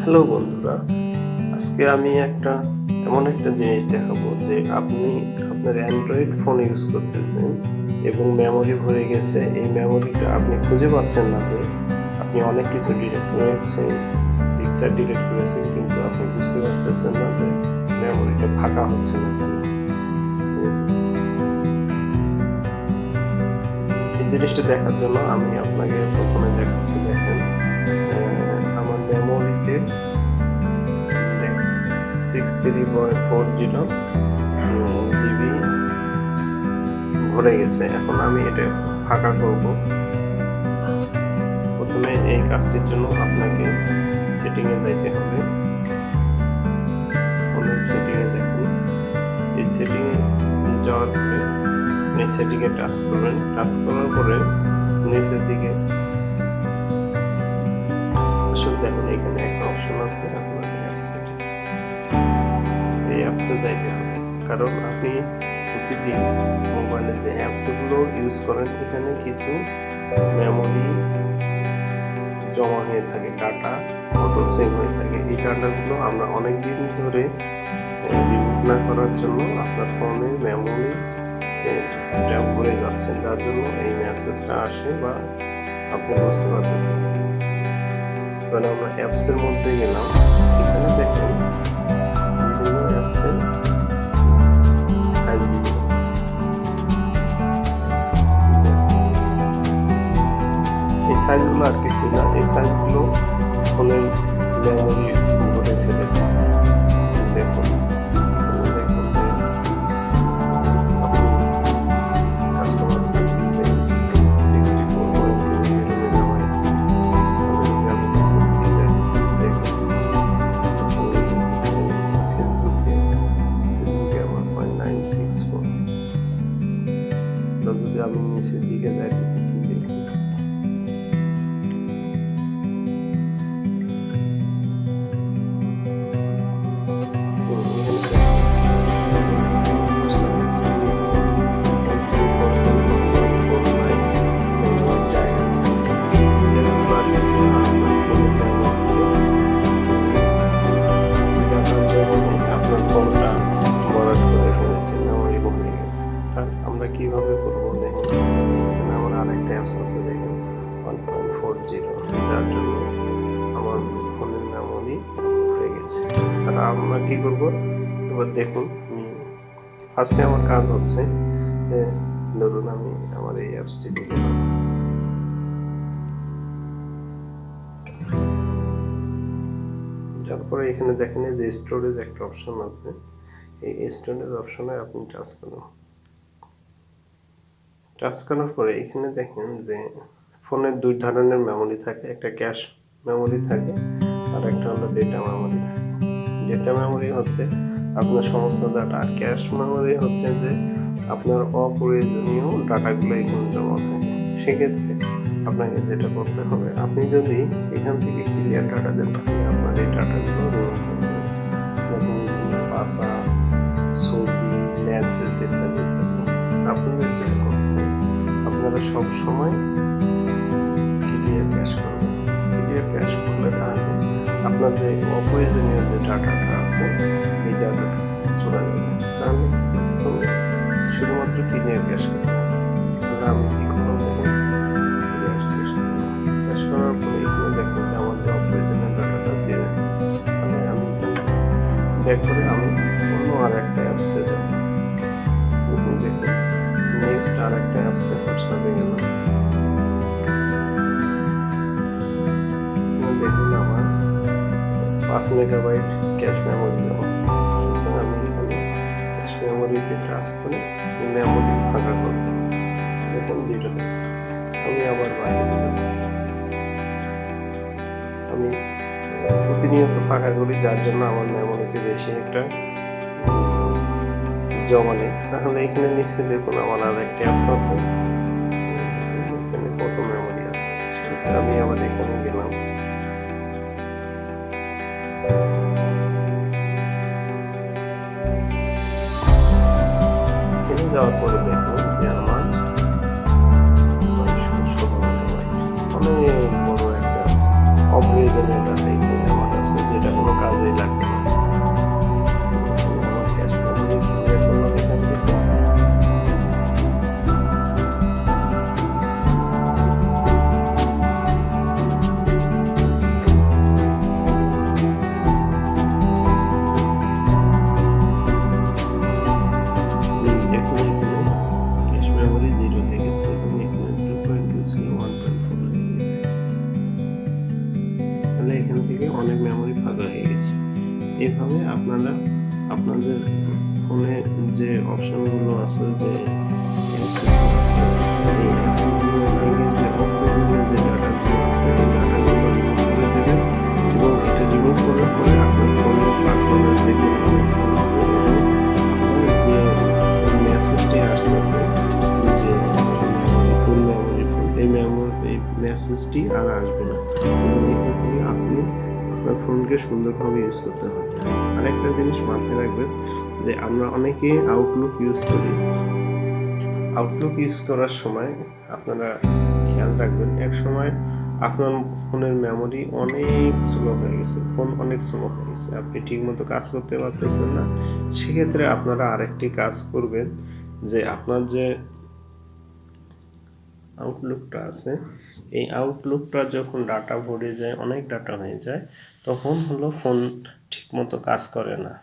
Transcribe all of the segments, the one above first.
Hello বন্ধুরা, আজকে আমি এমন একটা জিনিস দেখাবো যে আপনি আপনার অ্যান্ড্রয়েড ফোন ইউজ করতেছেন এবং মেমোরি ভরে গেছে। এই মেমোরিটা আপনি খুঁজে পাচ্ছেন না যে আপনি অনেক কিছু ডিলিট করেছেন, পিকচার ডিলিট করেছেন, কিন্তু আপনি বুঝতে পারতেছেন না যে মেমোরিটা ফাঁকা হচ্ছে না কেন। এই জিনিসটা দেখার জন্য আমি আপনাকে প্রথমে দেখাচ্ছি। দেখেন, আমার মেমোরিতে 63.40 জিবি ভরে গেছে। এখন আমি এটা ফাঁকা করব। প্রথমে এই কাজটির জন্য আপনাকে সেটিংয়ে যাইতে হবে। ফোনের সেটিংয়ে দেখুন, এই সেটিংয়ে যাওয়ার পরে এই সেটিংয়ে টাচ করবেন। টাচ করার পরে নিচের দিকে আসলে দেখুন, এখানে একটা অপশন আছে আপনার অ্যাপস সেটিং। এই অ্যাপসে যাইতে হবে, কারণ আপনি প্রতিদিন মোবাইলে যে অ্যাপসগুলো ইউজ করেন এখানে কিছু মেমোরি জমা হয়ে থাকে, ডাটা অটো সেভ হয়ে থাকে। এই ডাটাগুলো আমরা অনেক দিন ধরে রিমুভ না করার জন্য আপনার ফোনের মেমোরি ভরে যাচ্ছে, যার জন্য এই মেসেজটা আসে বা আপনি বুঝতে পারতেছেন। এবার আমরা অ্যাপসের মধ্যে গেলাম। এখানে দেখেন বিভিন্ন অ্যাপসের সাইজগুলো, এই সাইজগুলো আর কিছু না, এই সাইজগুলো ফোনের মেমোরি ভরে ফেলেছে। দেখুন, এখানে দেখুন যে আপনি কাস্টমার সার্ভিসে 64.0 মেগাবাইট, আমি পিছন দিকে যাই, দেখুন ফেসবুকে আমার 0.964। যদি আমি নিচের দিকে যাই, আমরা কিভাবে করবো দেখেন। এখানে আমার আরেকটা অ্যাপস আছে, দেখেন 1.40, যার জন্য আমার ফোনের মেমোরি হয়ে গেছে। আর আমরা কি করব এবার দেখুন। ফার্স্টে আমার কাজ হচ্ছে যে ধরুন আমি আমার এই অ্যাপসটি দিলাম, তারপরে এখানে দেখেন যে স্টোরেজ একটা অপশন আছে। এই স্টোরেজ অপশনে আপনি টাচ করুন। টাচ করার পরে এখানে দেখেন যে ফোনের দুই ধরনের মেমোরি থাকে, একটা ক্যাশ মেমোরি থাকে আর একটা হলো ডেটা মেমোরি থাকে। ডেটা মেমোরি হচ্ছে আপনার সমস্ত ডাটা, আর ক্যাশ মেমোরি হচ্ছে যে আপনার অপ্রয়োজনীয় ডাটাগুলো এখানে জমা থাকে। সেক্ষেত্রে আপনাকে যেটা করতে হবে, আপনি যদি এখান থেকে ক্লিয়ার ডাটা দেন তাহলে আপনার এই ডাটাগুলো রিমুভ করতে হবে। যেমন ভাষা, ছবি, মেসেজ ইত্যাদি ইত্যাদি। আপনাদের যেটা করতে হবে, আপনারা সব সময় ক্লিয়ার ক্যাশ করবেন। ক্লিয়ার ক্যাশ করলে তাহলে আপনার যে অপ্রয়োজনীয় যে ডাটাটা আছে এই ডাটাটা চলে যাবে। তাহলে কি করতে হবে, শুধুমাত্র ক্লিয়ার ক্যাশ করতে হবে। তাহলে আমি কি করলাম দেখেন, ক্যাশ করার পরে এখানে দেখুন যে আমার যে অপ্রয়োজনীয় ডাটাটা জেনে গেছে। তাহলে আমি এখানে ব্যাক করে আমি অন্য আর একটা অ্যাপসে যাব। দেখুন নেক্সট আর একটা অ্যাপসে হোয়াটসঅ্যাপে গেলাম। দেখুন আমার 5 মেগাবাইট ক্যাশ মেমোরি জমা হয়েছে। সুতরাং আমি এখানে ক্যাশ মেমোরিতে টাচ করে মেমোরি ফাঁকা করব। দেখুন 0 হয়েছে। আমি আবার বাইরে যাব। আমি প্রতিনিয়ত ফাঁকা করি, যার জন্য আমার মেমোরিতে বেশি একটা জমা নেই। তাহলে এখানে নিচে দেখুন আমার আর একটা অ্যাপস আছে, এখানে কত মেমোরি আছে। সেক্ষেত্রে আমি আবার এখানে গেলাম। এখানে যাওয়ার পরে দেখুন যে আমার 616 মেগাবাইট, অনেক বড় একটা অপ্রয়োজনীয় ডাটা এখানে আমার আছে, যেটা এইভাবে আপনারা আপনাদের ফোনে যে অপশনগুলো আছে, যে অ্যাপসগুলো আছে, এই অ্যাপসগুলো ভেঙে যে অপ্রয়োজনীয় যে ডাটাগুলো আছে এই ডাটাগুলো রিমুভ করে দেবেন। এবং এটা রিমুভ করার পরে আপনার ফোনে পারফরমেন্স দেখবেন অনেক ভালো হবে। এবং আপনার যে মেসেজটি আসতেছে যে মেমোরি ফুল, এই মেসেজটি আর আসবে না। এবং এখান থেকে আপনি আপনার ফোনকে সুন্দরভাবে ইউজ করতে হবে। আর একটা জিনিস মাথায় রাখবেন যে আমরা অনেকে আউটলুক ইউজ করি। আউটলুক ইউজ করার সময় আপনারা খেয়াল রাখবেন, এক সময় আপনার ফোনের মেমোরি অনেক স্লো হয়ে গেছে, ফোন অনেক স্লো হয়ে গেছে, আপনি ঠিকমতো কাজ করতে পারতেছেন না। সেক্ষেত্রে আপনারা আরেকটি কাজ করবেন যে আপনার যে আউটলুকটা আছে এই আউটলুকটা যখন ডাটা ভরে যায়, অনেক ডাটা হয়ে যায়, তখন হলো ফোন ঠিকমতো কাজ করে না,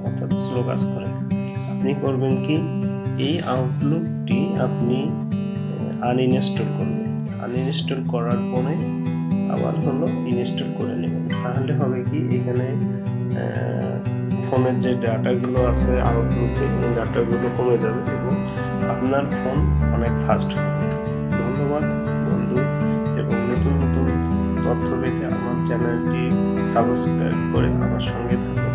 অর্থাৎ স্লো কাজ করে। আপনি করবেন কি, এই আউটলুকটি আপনি আনইনস্টল করবেন। আনইনস্টল করার পরে আবার হলো ইনস্টল করে নেবেন। তাহলে হবে কি, এখানে ফোনের যে ডাটাগুলো আছে আউটলুকে, এই ডাটাগুলো কমে যাবে এবং আপনার ফোন অনেক ফাস্ট হবে। ধন্যবাদ বন্ধু, এবং নতুন নতুন তথ্য পেতে আমার চ্যানেলটি সাবস্ক্রাইব করে আমার সঙ্গে থাকুন।